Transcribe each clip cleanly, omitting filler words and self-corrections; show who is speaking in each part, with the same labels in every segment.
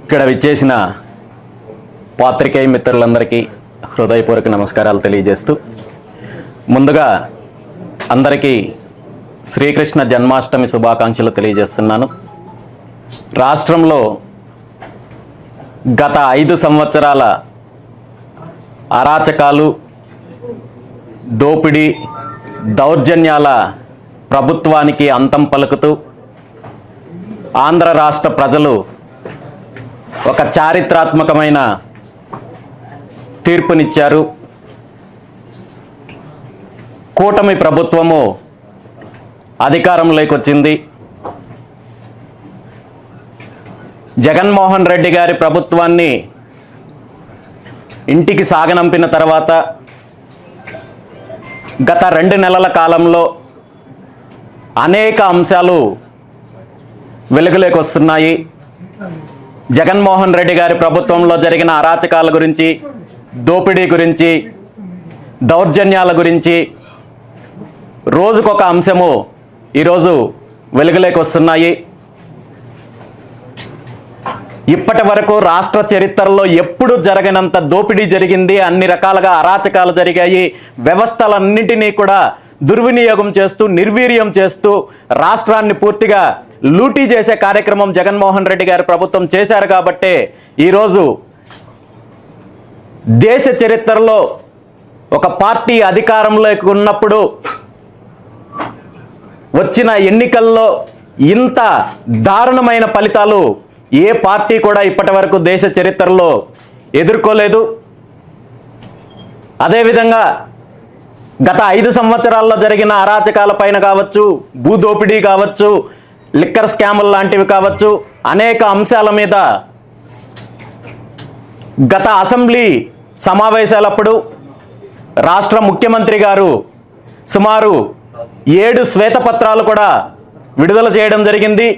Speaker 1: ఇక్కడ విచ్చేసిన పాత్రికేయ మిత్రులందరికీ హృదయపూర్వక నమస్కారాలు తెలియజేస్తూ ముందుగా అందరికీ శ్రీకృష్ణ జన్మాష్టమి శుభాకాంక్షలు తెలియజేస్తున్నాను. రాష్ట్రంలో గత 5 సంవత్సరాల అరాచకాలు, దోపిడీ, దౌర్జన్యాల ప్రభుత్వానికి అంతం పలుకుతూ ఆంధ్ర రాష్ట్ర ప్రజలు ఒక చారిత్రాత్మకమైన తీర్పునిచ్చారు. కూటమి ప్రభుత్వము అధికారంలోకి వచ్చింది. జగన్మోహన్ రెడ్డి గారి ప్రభుత్వాన్ని ఇంటికి సాగనంపిన తర్వాత గత 2 నెలల కాలంలో అనేక అంశాలు వెలుగులోకి వస్తున్నాయి. జగన్మోహన్ రెడ్డి గారి ప్రభుత్వంలో జరిగిన అరాచకాల గురించి, దోపిడీ గురించి, దౌర్జన్యాల గురించి రోజుకొక అంశము ఈరోజు వెలుగులోకి వస్తున్నాయి. ఇప్పటి వరకు రాష్ట్ర చరిత్రలో ఎప్పుడు జరగనంత దోపిడీ జరిగింది, అన్ని రకాలుగా అరాచకాలు జరిగాయి. వ్యవస్థలన్నింటినీ కూడా దుర్వినియోగం చేస్తూ, నిర్వీర్యం చేస్తూ రాష్ట్రాన్ని పూర్తిగా లూటీ చేసే కార్యక్రమం జగన్మోహన్ రెడ్డి గారి ప్రభుత్వం చేశారు. కాబట్టే ఈరోజు దేశ చరిత్రలో ఒక పార్టీ అధికారంలోకి ఉన్నప్పుడు వచ్చిన ఎన్నికల్లో ఇంత దారుణమైన ఫలితాలు ఏ పార్టీ కూడా ఇప్పటి వరకు దేశ చరిత్రలో ఎదుర్కోలేదు. అదేవిధంగా గత 5 సంవత్సరాల్లో జరిగిన అరాచకాల పైన కావచ్చు, భూదోపిడీ కావచ్చు, లిక్కర్ స్కాములు లాంటివి కావచ్చు, అనేక అంశాల మీద గత అసెంబ్లీ సమావేశాలప్పుడు రాష్ట్ర ముఖ్యమంత్రి గారు సుమారు 7 శ్వేతపత్రాలు కూడా విడుదల చేయడం జరిగింది.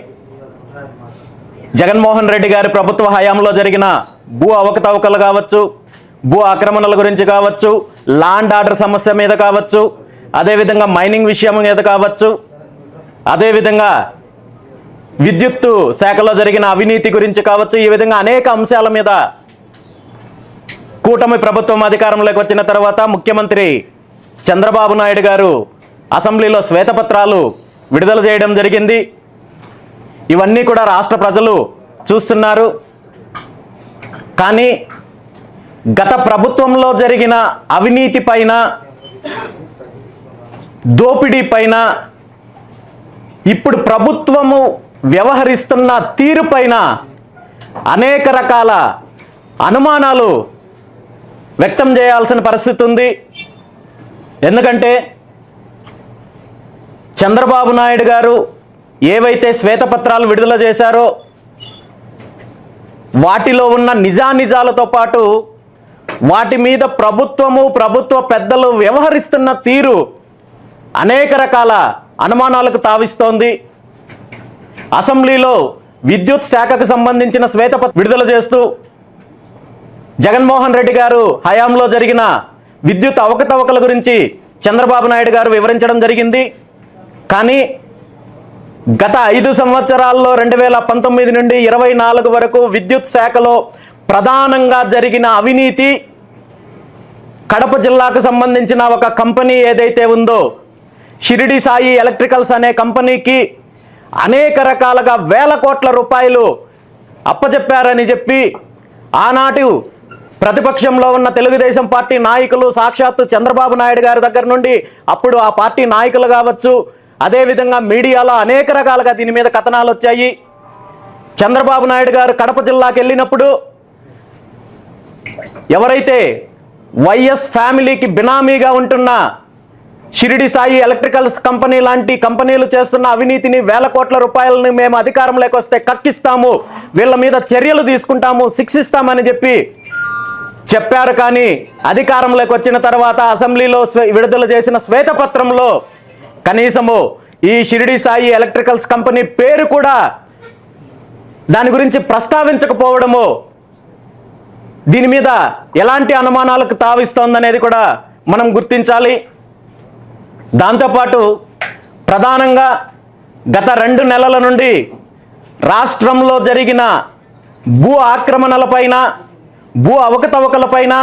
Speaker 1: జగన్మోహన్ రెడ్డి గారి ప్రభుత్వ హయాంలో జరిగిన భూ అవకతవకలు కావచ్చు, భూ ఆక్రమణల గురించి కావచ్చు, ల్యాండ్ ఆర్డర్ సమస్య మీద కావచ్చు, అదేవిధంగా మైనింగ్ విషయం మీద కావచ్చు, అదేవిధంగా విద్యుత్తు శాఖలో జరిగిన అవినీతి గురించి కావచ్చు, ఈ విధంగా అనేక అంశాల మీద కూటమి ప్రభుత్వం అధికారంలోకి వచ్చిన తర్వాత ముఖ్యమంత్రి చంద్రబాబు నాయుడు గారు అసెంబ్లీలో శ్వేతపత్రాలు విడుదల చేయడం జరిగింది. ఇవన్నీ కూడా రాష్ట్ర ప్రజలు చూస్తున్నారు. కానీ గత ప్రభుత్వంలో జరిగిన అవినీతి పైన, దోపిడీ పైన, ఇప్పుడు ప్రభుత్వము వ్యవహరిస్తున్న తీరు పైన అనేక రకాల అనుమానాలు వ్యక్తం చేయాల్సిన పరిస్థితి ఉంది. ఎందుకంటే చంద్రబాబు నాయుడు గారు ఏవైతే శ్వేతపత్రాలు విడుదల చేశారో వాటిలో ఉన్న నిజానిజాలతో పాటు వాటి మీద ప్రభుత్వ పెద్దలు వ్యవహరిస్తున్న తీరు అనేక రకాల అనుమానాలకు తావిస్తోంది. అసెంబ్లీలో విద్యుత్ శాఖకు సంబంధించిన శ్వేతపత్రం విడుదల చేస్తూ జగన్మోహన్ రెడ్డి గారు హయాంలో జరిగిన విద్యుత్ అవకతవకల గురించి చంద్రబాబు నాయుడు గారు వివరించడం జరిగింది. కానీ గత 5 సంవత్సరాల్లో 2019 నుండి 24 వరకు విద్యుత్ శాఖలో ప్రధానంగా జరిగిన అవినీతి, కడప జిల్లాకు సంబంధించిన ఒక కంపెనీ ఏదైతే ఉందో షిరిడి సాయి ఎలక్ట్రికల్స్ అనే కంపెనీకి అనేక రకాలుగా వేల కోట్ల రూపాయలు అప్పచెప్పారని చెప్పి ఆనాటి ప్రతిపక్షంలో ఉన్న తెలుగుదేశం పార్టీ నాయకులు, సాక్షాత్తు చంద్రబాబు నాయుడు గారి దగ్గర నుండి అప్పుడు ఆ పార్టీ నాయకులు కావచ్చు, అదేవిధంగా మీడియాలో అనేక రకాలుగా దీని మీద కథనాలు వచ్చాయి. చంద్రబాబు నాయుడు గారు కడప జిల్లాకు వెళ్ళినప్పుడు ఎవరైతే వైఎస్ ఫ్యామిలీకి బినామీగా ఉంటున్న షిరిడి సాయి ఎలక్ట్రికల్స్ కంపెనీ లాంటి కంపెనీలు చేస్తున్న అవినీతిని, వేల కోట్ల రూపాయలని మేము అధికారంలోకి వస్తే కక్కిస్తాము, వీళ్ళ మీద చర్యలు తీసుకుంటాము, శిక్షిస్తామని చెప్పారు. కానీ అధికారంలోకి వచ్చిన తర్వాత అసెంబ్లీలో విడుదల చేసిన శ్వేతపత్రంలో కనీసము ఈ షిరిడి సాయి ఎలక్ట్రికల్స్ కంపెనీ పేరు కూడా దాని గురించి ప్రస్తావించకపోవడము దీని మీద ఎలాంటి అనుమానాలకు తావిస్తోందనేది కూడా మనం గుర్తించాలి. దాంతోపాటు ప్రధానంగా గత 2 నెలల నుండి రాష్ట్రంలో జరిగిన భూ ఆక్రమణలపైన, భూ అవకతవకలపైన,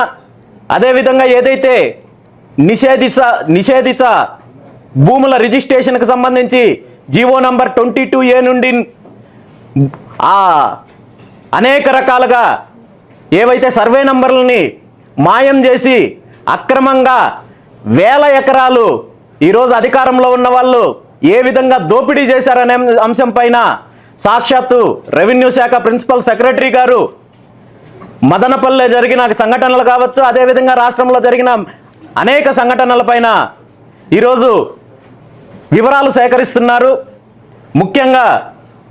Speaker 1: అదేవిధంగా ఏదైతే నిషేధిత భూముల రిజిస్ట్రేషన్కి సంబంధించి జీవో నంబర్ 22A నుండి అనేక రకాలుగా ఏవైతే సర్వే నంబర్లని మాయం చేసి అక్రమంగా వేల ఎకరాలు ఈరోజు అధికారంలో ఉన్న వాళ్ళు ఏ విధంగా దోపిడీ చేశారనే అంశం పైన సాక్షాత్తు రెవెన్యూ శాఖ ప్రిన్సిపల్ సెక్రటరీ గారు మదనపల్లె జరిగిన సంఘటనలు కావచ్చు, అదేవిధంగా రాష్ట్రంలో జరిగిన అనేక సంఘటనలపైన ఈరోజు వివరాలు సేకరిస్తున్నారు. ముఖ్యంగా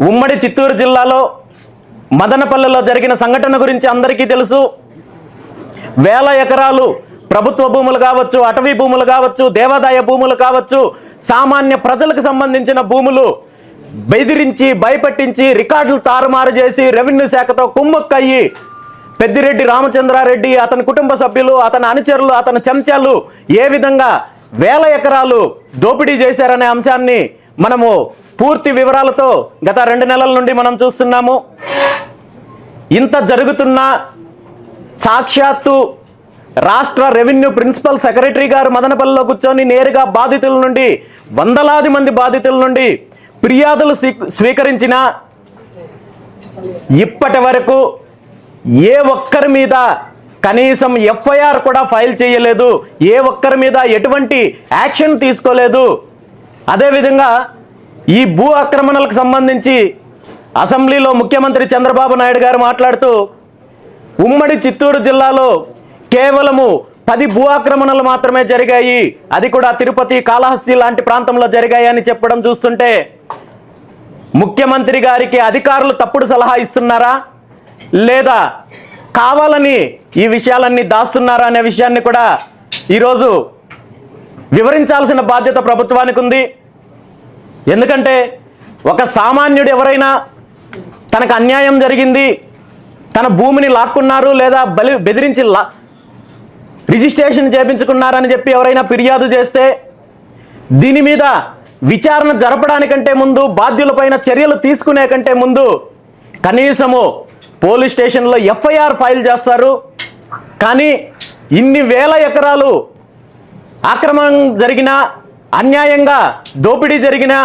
Speaker 1: ఉమ్మడి చిత్తూరు జిల్లాలో మదనపల్లెలో జరిగిన సంఘటన గురించి అందరికీ తెలుసు. వేల ఎకరాలు ప్రభుత్వ భూములు కావచ్చు, అటవీ భూములు కావచ్చు, దేవాదాయ భూములు కావచ్చు, సామాన్య ప్రజలకు సంబంధించిన భూములు బెదిరించి, భయపెట్టించి, రికార్డులు తారుమారు చేసి రెవెన్యూ శాఖతో కుమ్మక్కయ్యి పెద్దిరెడ్డి రామచంద్రారెడ్డి, అతని కుటుంబ సభ్యులు, అతని అనుచరులు, అతని చెంచాలు ఏ విధంగా వేల ఎకరాలు దోపిడీ చేశారనే అంశాన్ని మనము పూర్తి వివరాలతో గత 2 నెలల నుండి మనం చూస్తున్నాము. ఇంత జరుగుతున్న సాక్షాత్తు రాష్ట్ర రెవెన్యూ ప్రిన్సిపల్ సెక్రటరీ గారు మదనపల్లిలో కూర్చొని నేరుగా బాధితుల నుండి, వందలాది మంది బాధితుల నుండి ఫిర్యాదులు స్వీకరించిన ఇప్పటి వరకు ఏ ఒక్కరి మీద కనీసం ఎఫ్ఐఆర్ కూడా ఫైల్ చేయలేదు. ఏ ఒక్కరి మీద ఎటువంటి యాక్షన్ తీసుకోలేదు. అదేవిధంగా ఈ భూ ఆక్రమణలకు సంబంధించి అసెంబ్లీలో ముఖ్యమంత్రి చంద్రబాబు నాయుడు గారు మాట్లాడుతూ ఉమ్మడి చిత్తూరు జిల్లాలో కేవలము 10 భూ ఆక్రమణలు మాత్రమే జరిగాయి, అది కూడా తిరుపతి, కాళహస్తి లాంటి ప్రాంతంలో జరిగాయి అని చెప్పడం చూస్తుంటే ముఖ్యమంత్రి గారికి అధికారులు తప్పుడు సలహా ఇస్తున్నారా, లేదా కావాలని ఈ విషయాలన్నీ దాస్తున్నారా అనే విషయాన్ని కూడా ఈరోజు వివరించాల్సిన బాధ్యత ప్రభుత్వానికి ఉంది. ఎందుకంటే ఒక సామాన్యుడు ఎవరైనా తనకు అన్యాయం జరిగింది, తన భూమిని లాక్కున్నారు లేదా బెదిరించి రిజిస్ట్రేషన్ చేయించుకున్నారని చెప్పి ఎవరైనా ఫిర్యాదు చేస్తే దీని మీద విచారణ జరపడానికంటే ముందు, బాధ్యులపైన చర్యలు తీసుకునే కంటే ముందు కనీసము పోలీస్ స్టేషన్లో ఎఫ్ఐఆర్ ఫైల్ చేస్తారు. కానీ ఇన్ని వేల ఎకరాలు ఆక్రమణ జరిగినా, అన్యాయంగా దోపిడీ జరిగినా,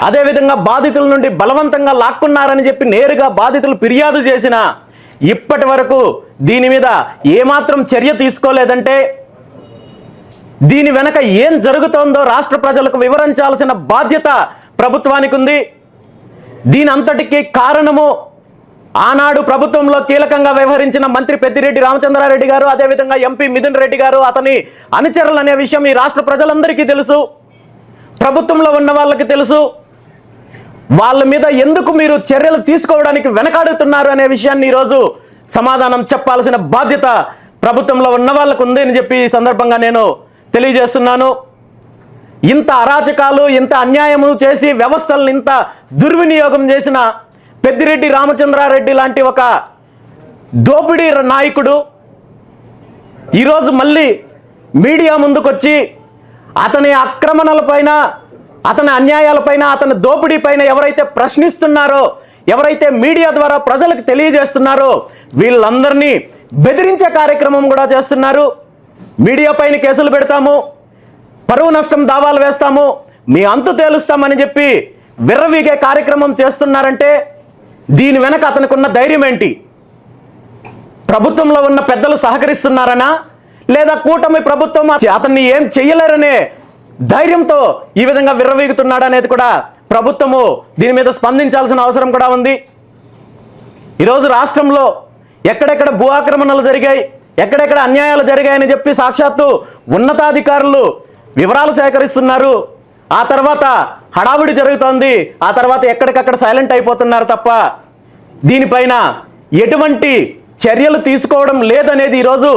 Speaker 1: అదేవిధంగా బాధితుల నుండి బలవంతంగా లాక్కున్నారని చెప్పి నేరుగా బాధితులు ఫిర్యాదు చేసినా ఇప్పటి వరకు దీని మీద ఏమాత్రం చర్య తీసుకోలేదంటే దీని వెనక ఏం జరుగుతోందో రాష్ట్ర ప్రజలకు వివరించాల్సిన బాధ్యత ప్రభుత్వానికి ఉంది. దీని అంతటికీ కారణము ఆనాడు ప్రభుత్వంలో కీలకంగా వ్యవహరించిన మంత్రి పెద్దిరెడ్డి రామచంద్రారెడ్డి గారు, అదేవిధంగా ఎంపీ మిథున్ రెడ్డి గారు, అతని అనుచరులు అనే విషయం ఈ రాష్ట్ర ప్రజలందరికీ తెలుసు. ప్రభుత్వంలో ఉన్న వాళ్ళకి తెలుసు. వాళ్ళ మీద ఎందుకు మీరు చర్యలు తీసుకోవడానికి వెనకాడుతున్నారు అనే విషయాన్ని ఈరోజు సమాధానం చెప్పాల్సిన బాధ్యత ప్రభుత్వంలో ఉన్న వాళ్ళకు ఉంది అని చెప్పి ఈ సందర్భంగా నేను తెలియజేస్తున్నాను. ఇంత అరాచకాలు, ఇంత అన్యాయము చేసి వ్యవస్థలను ఇంత దుర్వినియోగం చేసిన పెద్దిరెడ్డి రామచంద్రారెడ్డి లాంటి ఒక దోపిడీ నాయకుడు ఈరోజు మళ్ళీ మీడియా ముందుకొచ్చి అతని ఆక్రమణలపైన, అతని అన్యాయాలపైన, అతని దోపిడీ పైన ఎవరైతే ప్రశ్నిస్తున్నారో, ఎవరైతే మీడియా ద్వారా ప్రజలకు తెలియజేస్తున్నారో వీళ్ళందరినీ బెదిరించే కార్యక్రమం కూడా చేస్తున్నారు. మీడియా పైన కేసులు పెడతాము, పరువు నష్టం దావాలు వేస్తాము, మీ అంతు తేలుస్తామని చెప్పి విర్రవీగే కార్యక్రమం చేస్తున్నారంటే దీని వెనక అతనికి ఉన్న ధైర్యం ఏంటి? ప్రభుత్వంలో ఉన్న పెద్దలు సహకరిస్తున్నారనా, లేదా కూటమి ప్రభుత్వం అతన్ని ఏం చెయ్యలేరనే ధైర్యంతో ఈ విధంగా విర్రవీగుతున్నాడు అనేది కూడా ప్రభుత్వము దీని మీద స్పందించాల్సిన అవసరం కూడా ఉంది. ఈరోజు రాష్ట్రంలో ఎక్కడెక్కడ భూ ఆక్రమణలు జరిగాయి, ఎక్కడెక్కడ అన్యాయాలు జరిగాయని చెప్పి సాక్షాత్తు ఉన్నతాధికారులు వివరాలు సేకరిస్తున్నారు. ఆ తర్వాత హడావుడి జరుగుతోంది. ఆ తర్వాత ఎక్కడికక్కడ సైలెంట్ అయిపోతున్నారు తప్ప దీనిపైన ఎటువంటి చర్యలు తీసుకోవడం లేదనేది ఈరోజు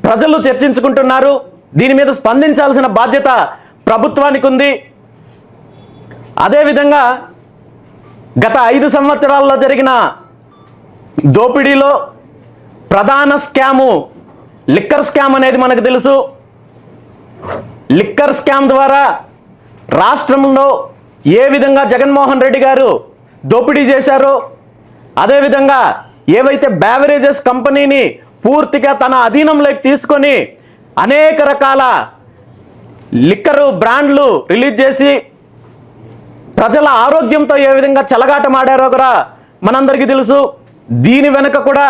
Speaker 1: ప్రజలు చర్చించుకుంటున్నారు. దీని మీద స్పందించాల్సిన బాధ్యత ప్రభుత్వానికి ఉంది. అదేవిధంగా గత 5 సంవత్సరాల్లో జరిగిన దోపిడీలో ప్రధాన స్కాము లిక్కర్ స్కామ్ అనేది మనకు తెలుసు. లిక్కర్ స్కామ్ ద్వారా రాష్ట్రంలో ఏ విధంగా జగన్మోహన్ రెడ్డి గారు దోపిడీ చేశారో, అదేవిధంగా ఏవైతే బ్యావరేజెస్ కంపెనీని పూర్తిగా తన అధీనంలోకి తీసుకొని అనేక రకాల లిక్కరు బ్రాండ్లు రిలీజ్ చేసి ప్రజల ఆరోగ్యంతో ఏ విధంగా చెలగాటమాడారో కూడా మనందరికీ తెలుసు. దీని వెనుక కూడా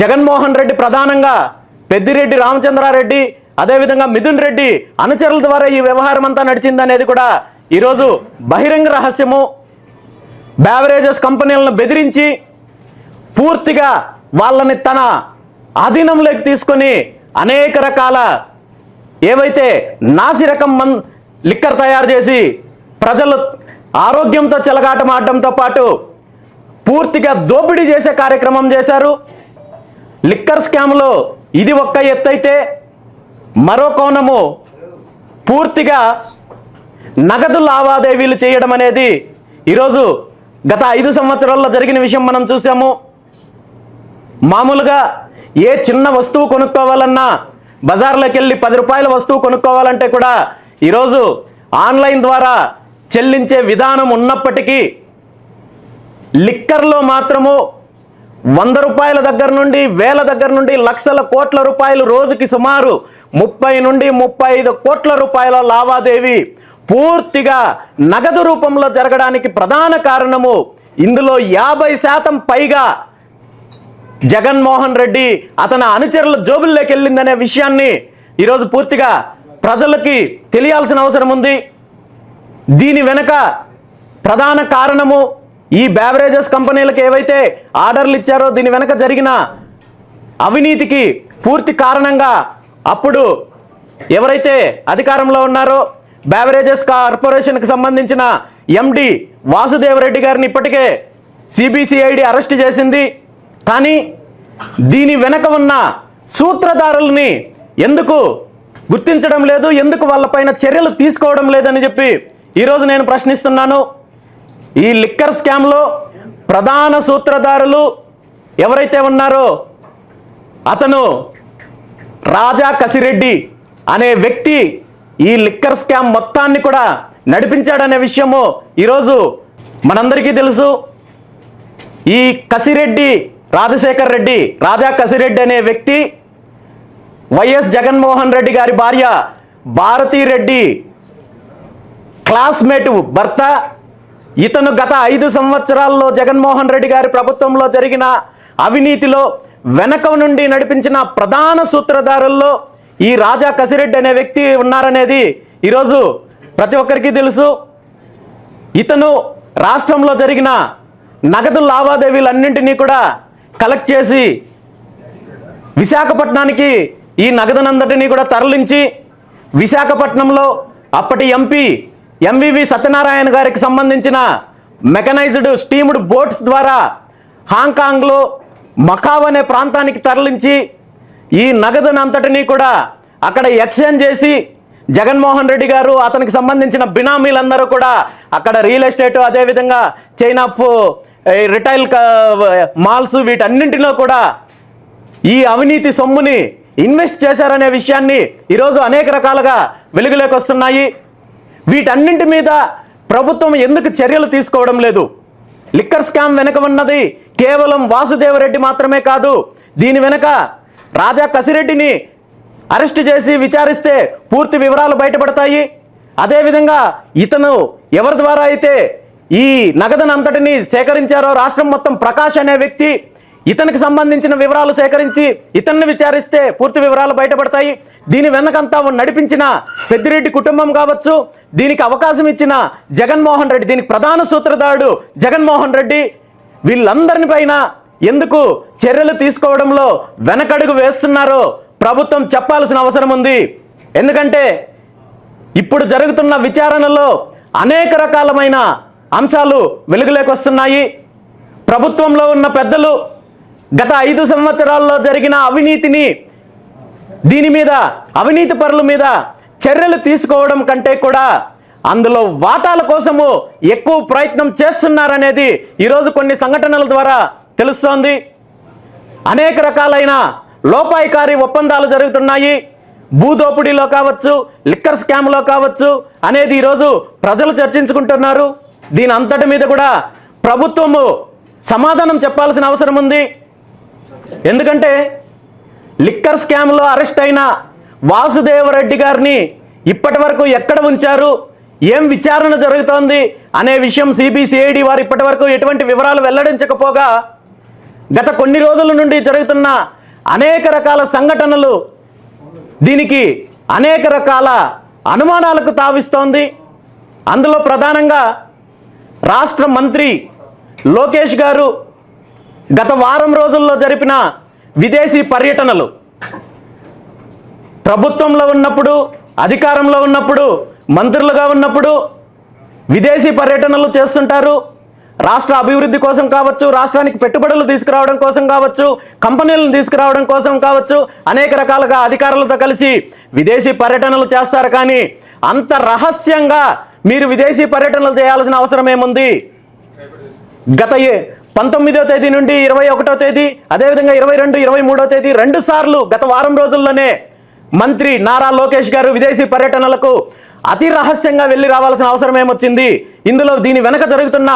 Speaker 1: జగన్మోహన్ రెడ్డి ప్రధానంగా పెద్దిరెడ్డి రామచంద్రారెడ్డి అదేవిధంగా మిథున్ రెడ్డి అనుచరుల ద్వారా ఈ వ్యవహారం అంతా నడిచిందనేది కూడా ఈరోజు బహిరంగ రహస్యము. బ్యావరేజెస్ కంపెనీలను బెదిరించి పూర్తిగా వాళ్ళని తన ఆధీనంలోకి తీసుకొని అనేక రకాల ఏవైతే నాసిరకం లిక్కర్ తయారు చేసి ప్రజలు ఆరోగ్యంతో చెలగాటమాడడంతో పాటు పూర్తిగా దోపిడీ చేసే కార్యక్రమం చేశారు. లిక్కర్ స్కామ్లో ఇది ఒక్క ఎత్తు అయితే మరో కోణము పూర్తిగా నగదు లావాదేవీలు చేయడం అనేది ఈరోజు గత 5 సంవత్సరాల్లో జరిగిన విషయం మనం చూసాము. మామూలుగా ఏ చిన్న వస్తువు కొనుక్కోవాలన్నా బజార్లోకి వెళ్ళి 10 రూపాయల వస్తువు కొనుక్కోవాలంటే కూడా ఈరోజు ఆన్లైన్ ద్వారా చెల్లించే విధానం ఉన్నప్పటికీ లిక్కర్లో మాత్రము 100 రూపాయల దగ్గర నుండి వేల దగ్గర నుండి లక్షల కోట్ల రూపాయలు రోజుకి సుమారు 30 నుండి 35 కోట్ల రూపాయల లావాదేవీ పూర్తిగా నగదు రూపంలో జరగడానికి ప్రధాన కారణము ఇందులో 50% పైగా జగన్మోహన్ రెడ్డి అతని అనుచరుల జోబుల్లోకి వెళ్ళిందనే విషయాన్ని ఈరోజు పూర్తిగా ప్రజలకి తెలియాల్సిన అవసరం ఉంది. దీని వెనుక ప్రధాన కారణము ఈ బ్యావరేజెస్ కంపెనీలకు ఏవైతే ఆర్డర్లు ఇచ్చారో దీని వెనుక జరిగిన అవినీతికి పూర్తి కారణంగా అప్పుడు ఎవరైతే అధికారంలో ఉన్నారో బ్యావరేజెస్ కార్పొరేషన్కి సంబంధించిన ఎండి వాసుదేవ్ రెడ్డి గారిని ఇప్పటికే సిబిసిఐడి అరెస్ట్ చేసింది. కానీ దీని వెనక ఉన్న సూత్రధారుల్ని ఎందుకు గుర్తించడం లేదు, ఎందుకు వాళ్ళపైన చర్యలు తీసుకోవడం లేదని చెప్పి ఈరోజు నేను ప్రశ్నిస్తున్నాను. ఈ లిక్కర్ స్కామ్లో ప్రధాన సూత్రధారులు ఎవరైతే ఉన్నారో అతను రాజా కసిరెడ్డి అనే వ్యక్తి ఈ లిక్కర్ స్కామ్ మొత్తాన్ని కూడా నడిపించాడనే విషయము ఈరోజు మనందరికీ తెలుసు. ఈ కసిరెడ్డి రాజశేఖర్ రెడ్డి, రాజా కసిరెడ్డి అనే వ్యక్తి వైఎస్ జగన్మోహన్ రెడ్డి గారి భార్య భారతీరెడ్డి క్లాస్మేట్ భర్త. ఇతను గత 5 సంవత్సరాల్లో జగన్మోహన్ రెడ్డి గారి ప్రభుత్వంలో జరిగిన అవినీతిలో వెనక నుండి నడిపించిన ప్రధాన సూత్రధారుల్లో ఈ రాజా కసిరెడ్డి అనే వ్యక్తి ఉన్నారనేది ఈరోజు ప్రతి ఒక్కరికి తెలుసు. ఇతను రాష్ట్రంలో జరిగిన నగదు లావాదేవీలన్నింటినీ కూడా కలెక్ట్ చేసి విశాఖపట్నానికి ఈ నగదునంతటినీ కూడా తరలించి విశాఖపట్నంలో అప్పటి ఎంపీ ఎంవివి సత్యనారాయణ గారికి సంబంధించిన మెకనైజ్డ్ స్టీమ్డ్ బోట్స్ ద్వారా హాంకాంగ్లో మకావ్ అనే ప్రాంతానికి తరలించి ఈ నగదునంతటినీ కూడా అక్కడ ఎక్స్చేంజ్ చేసి జగన్మోహన్ రెడ్డి గారు అతనికి సంబంధించిన బినామీలందరూ కూడా అక్కడ రియల్ ఎస్టేట్ అదేవిధంగా చైన్ ఆఫ్ రిటైల్ మాల్స్ వీటన్నింటిలో కూడా ఈ అవినీతి సొమ్ముని ఇన్వెస్ట్ చేశారనే విషయాన్ని ఈరోజు అనేక రకాలుగా వెలుగులోకి వస్తున్నాయి. వీటన్నింటి మీద ప్రభుత్వం ఎందుకు చర్యలు తీసుకోవడం లేదు? లిక్కర్ స్కామ్ వెనక ఉన్నది కేవలం వాసుదేవరెడ్డి మాత్రమే కాదు. దీని వెనక రాజా కసిరెడ్డిని అరెస్ట్ చేసి విచారిస్తే పూర్తి వివరాలు బయటపడతాయి. అదేవిధంగా ఇతను ఎవరి ద్వారా అయితే ఈ నగదునంతటిని సేకరించారో రాష్ట్రం మొత్తం ప్రకాష్ అనే వ్యక్తి, ఇతనికి సంబంధించిన వివరాలు సేకరించి ఇతన్ని విచారిస్తే పూర్తి వివరాలు బయటపడతాయి. దీని వెనకంతా నడిపించిన పెద్దిరెడ్డి కుటుంబం కావచ్చు, దీనికి అవకాశం ఇచ్చిన జగన్మోహన్ రెడ్డి, దీనికి ప్రధాన సూత్రధారుడు జగన్మోహన్ రెడ్డి, వీళ్ళందరిని పైన ఎందుకు చర్యలు తీసుకోవడంలో వెనకడుగు వేస్తున్నారో ప్రభుత్వం చెప్పాల్సిన అవసరం ఉంది. ఎందుకంటే ఇప్పుడు జరుగుతున్న విచారణలో అనేక రకాలమైన అంశాలు వెలుగులోకి వస్తున్నాయి. ప్రభుత్వంలో ఉన్న పెద్దలు గత 5 సంవత్సరాల్లో జరిగిన అవినీతిని, దీని మీద అవినీతి పరుల మీద చర్యలు తీసుకోవడం కంటే కూడా అందులో వాటాల కోసము ఎక్కువ ప్రయత్నం చేస్తున్నారనేది ఈరోజు కొన్ని సంఘటనల ద్వారా తెలుస్తోంది. అనేక రకాలైన లోపాయికారి ఒప్పందాలు జరుగుతున్నాయి. భూదోపిడీలో కావచ్చు, లిక్కర్ స్కామ్లో కావచ్చు అనేది ఈరోజు ప్రజలు చర్చించుకుంటున్నారు. దీని అంతటి మీద కూడా ప్రభుత్వము సమాధానం చెప్పాల్సిన అవసరం ఉంది. ఎందుకంటే లిక్కర్ స్కామ్లో అరెస్ట్ అయిన వాసుదేవరెడ్డి గారిని ఇప్పటి వరకు ఎక్కడ ఉంచారు, ఏం విచారణ జరుగుతోంది అనే విషయం సిబిసిఐడి వారు ఇప్పటి వరకు ఎటువంటి వివరాలు వెల్లడించకపోగా గత కొన్ని రోజుల నుండి జరుగుతున్న అనేక రకాల సంఘటనలు దీనికి అనేక రకాల అనుమానాలకు తావిస్తోంది. అందులో ప్రధానంగా రాష్ట్ర మంత్రి లోకేష్ గారు గత వారం రోజుల్లో జరిపిన విదేశీ పర్యటనలు, ప్రభుత్వంలో ఉన్నప్పుడు, అధికారంలో ఉన్నప్పుడు, మంత్రులుగా ఉన్నప్పుడు విదేశీ పర్యటనలు చేస్తుంటారు. రాష్ట్ర అభివృద్ధి కోసం కావచ్చు, రాష్ట్రానికి పెట్టుబడులు తీసుకురావడం కోసం కావచ్చు, కంపెనీలను తీసుకురావడం కోసం కావచ్చు, అనేక రకాలుగా అధికారులతో కలిసి విదేశీ పర్యటనలు చేస్తారు. కానీ అంత రహస్యంగా మీరు విదేశీ పర్యటనలు చేయాల్సిన అవసరం ఏముంది? గత 19వ తేదీ నుండి 21వ తేదీ, అదేవిధంగా 22, 23వ తేదీ 2 సార్లు గత వారం రోజుల్లోనే మంత్రి నారా లోకేష్ గారు విదేశీ పర్యటనలకు అతి రహస్యంగా వెళ్ళి రావాల్సిన అవసరం ఏమొచ్చింది? ఇందులో దీని వెనక జరుగుతున్న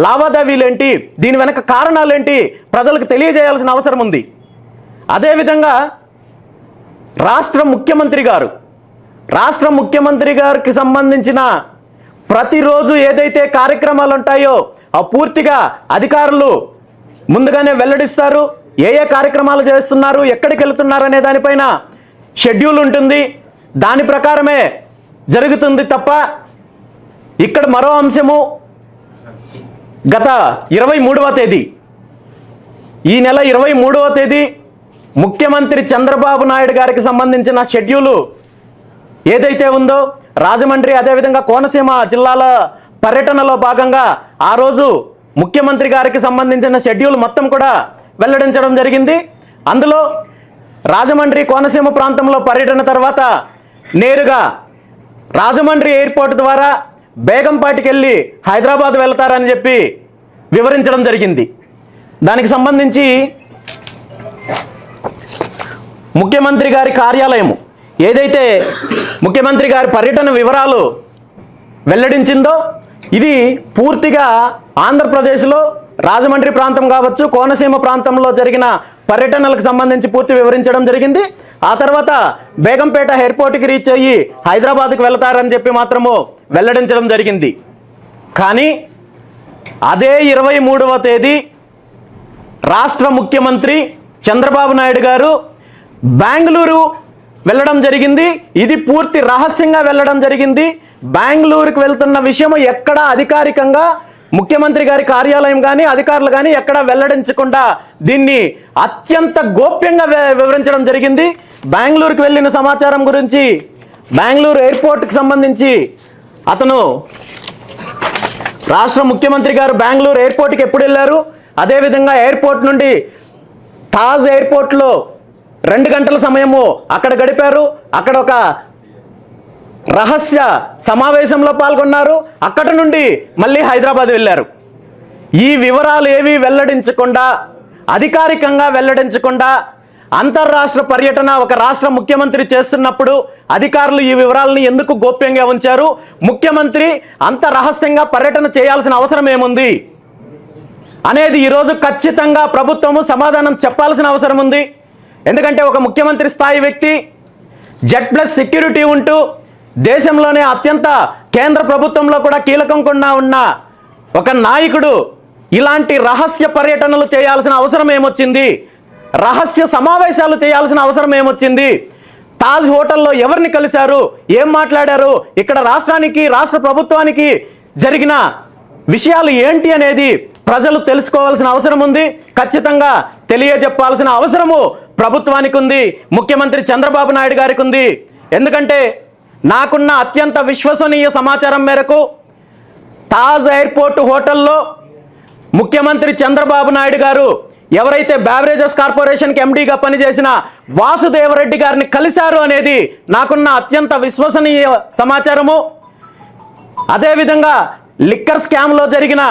Speaker 1: లావాదేవీలేంటి, దీని వెనక కారణాలేంటి ప్రజలకు తెలియజేయాల్సిన అవసరం ఉంది. అదేవిధంగా రాష్ట్ర ముఖ్యమంత్రి గారికి సంబంధించిన ప్రతిరోజు ఏదైతే కార్యక్రమాలు ఉంటాయో ఆ పూర్తిగా అధికారులు ముందుగానే వెల్లడిస్తారు. ఏ కార్యక్రమాలు చేస్తున్నారు, ఎక్కడికి వెళ్తున్నారు అనే దానిపైన షెడ్యూల్ ఉంటుంది. దాని ప్రకారమే జరుగుతుంది తప్ప ఇక్కడ మరో అంశము, గత 23వ తేదీ, ఈ నెల 23వ తేదీ ముఖ్యమంత్రి చంద్రబాబు నాయుడు గారికి సంబంధించిన షెడ్యూలు ఏదైతే ఉందో, రాజమండ్రి అదేవిధంగా కోనసీమ జిల్లాల పర్యటనలో భాగంగా ఆ రోజు ముఖ్యమంత్రి గారికి సంబంధించిన షెడ్యూల్ మొత్తం కూడా వెల్లడించడం జరిగింది. అందులో రాజమండ్రి కోనసీమ ప్రాంతంలో పర్యటన తర్వాత నేరుగా రాజమండ్రి ఎయిర్పోర్ట్ ద్వారా బేగంపేటకి వెళ్ళి హైదరాబాద్ వెళ్తారని చెప్పి వివరించడం జరిగింది. దానికి సంబంధించి ముఖ్యమంత్రి గారి కార్యాలయం ఏదైతే ముఖ్యమంత్రి గారి పర్యటన వివరాలు వెల్లడించిందో ఇది పూర్తిగా ఆంధ్రప్రదేశ్లో రాజమండ్రి ప్రాంతం కావచ్చు, కోనసీమ ప్రాంతంలో జరిగిన పర్యటనలకు సంబంధించి పూర్తి వివరించడం జరిగింది. ఆ తర్వాత బేగంపేట ఎయిర్పోర్ట్కి రీచ్ అయ్యి హైదరాబాద్కి వెళతారని చెప్పి మాత్రము వెల్లడించడం జరిగింది. కానీ అదే 23వ తేదీ రాష్ట్ర ముఖ్యమంత్రి చంద్రబాబు నాయుడు గారు బెంగళూరు వెళ్ళడం జరిగింది. ఇది పూర్తి రహస్యంగా వెళ్ళడం జరిగింది. బెంగళూరుకు వెళ్తున్న విషయం ఎక్కడ అధికారికంగా ముఖ్యమంత్రి గారి కార్యాలయం కానీ అధికారులు కానీ ఎక్కడా వెల్లడించకుండా దీన్ని అత్యంత గోప్యంగా వివరించడం జరిగింది. బెంగళూరుకు వెళ్ళిన సమాచారం గురించి బెంగళూరు ఎయిర్పోర్ట్కి సంబంధించి అతను రాష్ట్ర ముఖ్యమంత్రి గారు బెంగళూరు ఎయిర్పోర్ట్కి ఎప్పుడు వెళ్ళారు, అదేవిధంగా ఎయిర్పోర్ట్ నుండి తాజ్ ఎయిర్పోర్ట్లో 2 గంటల సమయము అక్కడ గడిపారు. అక్కడ ఒక రహస్య సమావేశంలో పాల్గొన్నారు. అక్కడి నుండి మళ్ళీ హైదరాబాద్ వెళ్ళారు. ఈ వివరాలు ఏవి వెల్లడించకుండా, అధికారికంగా వెల్లడించకుండా అంతర్రాష్ట్ర పర్యటన ఒక రాష్ట్ర ముఖ్యమంత్రి చేస్తున్నప్పుడు అధికారులు ఈ వివరాలను ఎందుకు గోప్యంగా ఉంచారు? ముఖ్యమంత్రి అంత రహస్యంగా పర్యటన చేయాల్సిన అవసరం ఏముంది అనేది ఈరోజు ఖచ్చితంగా ప్రభుత్వము సమాధానం చెప్పాల్సిన అవసరం ఉంది. ఎందుకంటే ఒక ముఖ్యమంత్రి స్థాయి వ్యక్తి Z+ సెక్యూరిటీ ఉంటూ దేశంలోనే అత్యంత కేంద్ర ప్రభుత్వంలో కూడా కీలకంగా ఉన్న ఒక నాయకుడు ఇలాంటి రహస్య పర్యటనలు చేయాల్సిన అవసరం ఏమొచ్చింది? రహస్య సమావేశాలు చేయాల్సిన అవసరం ఏమొచ్చింది? తాజ్ హోటల్లో ఎవరిని కలిశారు, ఏం మాట్లాడారు, ఇక్కడ రాష్ట్రానికి రాష్ట్ర ప్రభుత్వానికి జరిగిన విషయాలు ఏంటి అనేది ప్రజలు తెలుసుకోవాల్సిన అవసరం ఉంది. ఖచ్చితంగా తెలియజెప్పాల్సిన అవసరము ప్రభుత్వానికి ఉంది, ముఖ్యమంత్రి చంద్రబాబు నాయుడు గారికి ఉంది. ఎందుకంటే నాకున్న అత్యంత విశ్వసనీయ సమాచారం మేరకు తాజ్ ఎయిర్పోర్ట్ హోటల్లో ముఖ్యమంత్రి చంద్రబాబు నాయుడు గారు ఎవరైతే బెవరేజెస్ కార్పొరేషన్కి ఎండీగా పనిచేసిన వాసుదేవరెడ్డి గారిని కలిశారు అనేది నాకున్న అత్యంత విశ్వసనీయ సమాచారము. అదేవిధంగా లిక్కర్ స్కామ్లో జరిగిన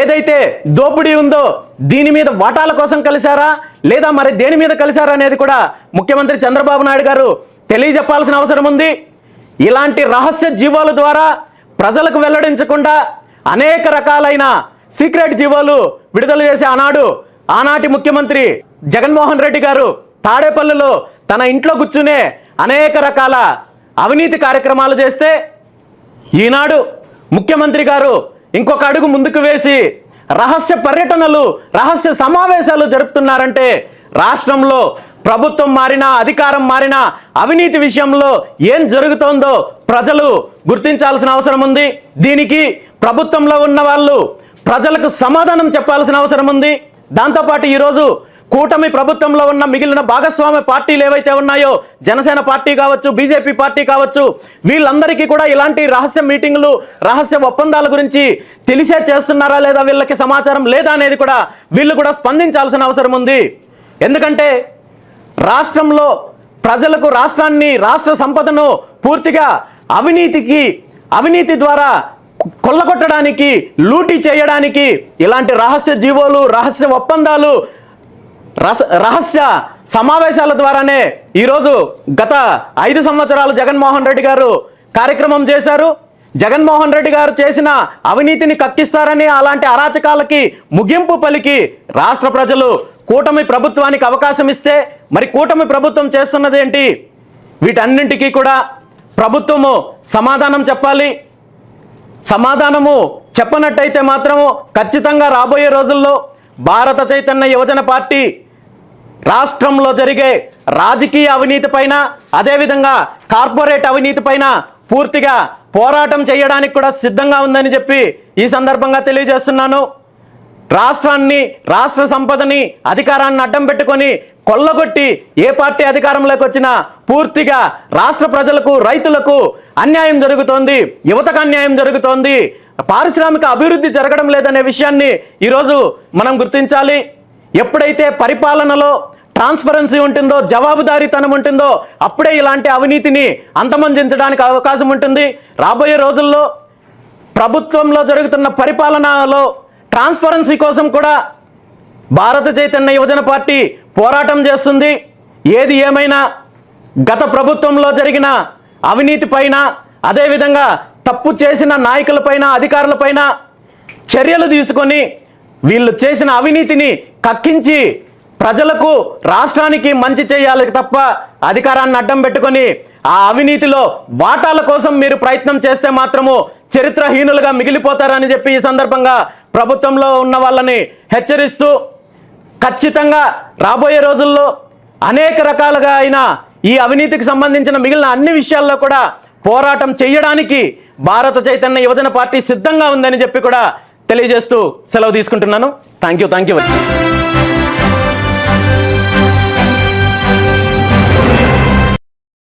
Speaker 1: ఏదైతే దోపిడీ ఉందో దీని మీద వాటాల కోసం కలిశారా లేదా మరి దేని మీద కలిశారా అనేది కూడా ముఖ్యమంత్రి చంద్రబాబు నాయుడు గారు తెలియజెప్పాల్సిన అవసరం ఉంది. ఇలాంటి రహస్య జీవోల ద్వారా ప్రజలకు వెల్లడించకుండా అనేక రకాలైన సీక్రెట్ జీవోలు విడుదల చేసి ఆనాటి ముఖ్యమంత్రి జగన్మోహన్ రెడ్డి గారు తాడేపల్లిలో తన ఇంట్లో కూర్చునే అనేక రకాల అవినీతి కార్యక్రమాలు చేస్తే ఈనాడు ముఖ్యమంత్రి గారు ఇంకొక అడుగు ముందుకు వేసి రహస్య పర్యటనలు, రహస్య సమావేశాలు జరుపుతున్నారంటే రాష్ట్రంలో ప్రభుత్వం మారినా, అధికారం మారినా అవినీతి విషయంలో ఏం జరుగుతోందో ప్రజలు గుర్తించాల్సిన అవసరం ఉంది. దీనికి ప్రభుత్వంలో ఉన్న వాళ్ళు ప్రజలకు సమాధానం చెప్పాల్సిన అవసరం ఉంది. దాంతోపాటు ఈరోజు కూటమి ప్రభుత్వంలో ఉన్న మిగిలిన భాగస్వామ్య పార్టీలు ఏవైతే ఉన్నాయో, జనసేన పార్టీ కావచ్చు, బీజేపీ పార్టీ కావచ్చు, వీళ్ళందరికీ కూడా ఇలాంటి రహస్య మీటింగులు, రహస్య ఒప్పందాల గురించి తెలిసే చేస్తున్నారా లేదా, వీళ్ళకి సమాచారం లేదా అనేది కూడా వీళ్ళు కూడా స్పందించాల్సిన అవసరం ఉంది. ఎందుకంటే రాష్ట్రంలో ప్రజలకు రాష్ట్రాన్ని, రాష్ట్ర సంపదను పూర్తిగా అవినీతి ద్వారా కొల్లగొట్టడానికి, లూటీ చేయడానికి ఇలాంటి రహస్య జీవోలు, రహస్య ఒప్పందాలు, రహస్య సమావేశాల ద్వారానే ఈరోజు గత 5 సంవత్సరాలు జగన్మోహన్ రెడ్డి గారు కార్యక్రమం చేశారు. జగన్మోహన్ రెడ్డి గారు చేసిన అవినీతిని కక్కిస్తారని, అలాంటి అరాచకాలకి ముగింపు పలికి రాష్ట్ర ప్రజలు కూటమి ప్రభుత్వానికి అవకాశం ఇస్తే మరి కూటమి ప్రభుత్వం చేస్తున్నది ఏంటి? వీటన్నింటికీ కూడా ప్రభుత్వము సమాధానం చెప్పాలి. సమాధానము చెప్పనట్టయితే మాత్రము ఖచ్చితంగా రాబోయే రోజుల్లో భారత చైతన్య యువజన పార్టీ రాష్ట్రంలో జరిగే రాజకీయ అవినీతి పైన, అదేవిధంగా కార్పొరేట్ అవినీతి పైన పూర్తిగా పోరాటం చేయడానికి కూడా సిద్ధంగా ఉందని చెప్పి ఈ సందర్భంగా తెలియజేస్తున్నాను. రాష్ట్రాన్ని, రాష్ట్ర సంపదని, అధికారాన్ని అడ్డం పెట్టుకొని కొల్లగొట్టి ఏ పార్టీ అధికారంలోకి వచ్చినా పూర్తిగా రాష్ట్ర ప్రజలకు, రైతులకు అన్యాయం జరుగుతోంది, యువతకు అన్యాయం జరుగుతోంది, పారిశ్రామిక అభివృద్ధి జరగడం లేదనే విషయాన్ని ఈరోజు మనం గుర్తించాలి. ఎప్పుడైతే పరిపాలనలో ట్రాన్స్పరెన్సీ ఉంటుందో, జవాబుదారీతనం ఉంటుందో అప్పుడే ఇలాంటి అవినీతిని అంతమొందించడానికి అవకాశం ఉంటుంది. రాబోయే రోజుల్లో ప్రభుత్వంలో జరుగుతున్న పరిపాలనలో ట్రాన్స్పరెన్సీ కోసం కూడా భారత చైతన్య యువజన పార్టీ పోరాటం చేస్తుంది. ఏది ఏమైనా గత ప్రభుత్వంలో జరిగిన అవినీతి పైన, అదేవిధంగా తప్పు చేసిన నాయకులపైన, అధికారులపైన చర్యలు తీసుకొని వీళ్ళు చేసిన అవినీతిని కక్కించి ప్రజలకు, రాష్ట్రానికి మంచి చేయాలి తప్ప అధికారాన్ని అడ్డం పెట్టుకొని ఆ అవినీతిలో వాటాల కోసం మీరు ప్రయత్నం చేస్తే మాత్రము చరిత్రహీనులుగా మిగిలిపోతారని చెప్పి ఈ సందర్భంగా ప్రభుత్వంలో ఉన్న వాళ్ళని హెచ్చరిస్తూ, ఖచ్చితంగా రాబోయే రోజుల్లో అనేక రకాలుగా అయిన ఈ అవినీతికి సంబంధించిన మిగిలిన అన్ని విషయాల్లో కూడా పోరాటం చేయడానికి భారత చైతన్య యువజన పార్టీ సిద్ధంగా ఉందని చెప్పి కూడా తెలియజేస్తూ సెలవు తీసుకుంటున్నాను. Thank you.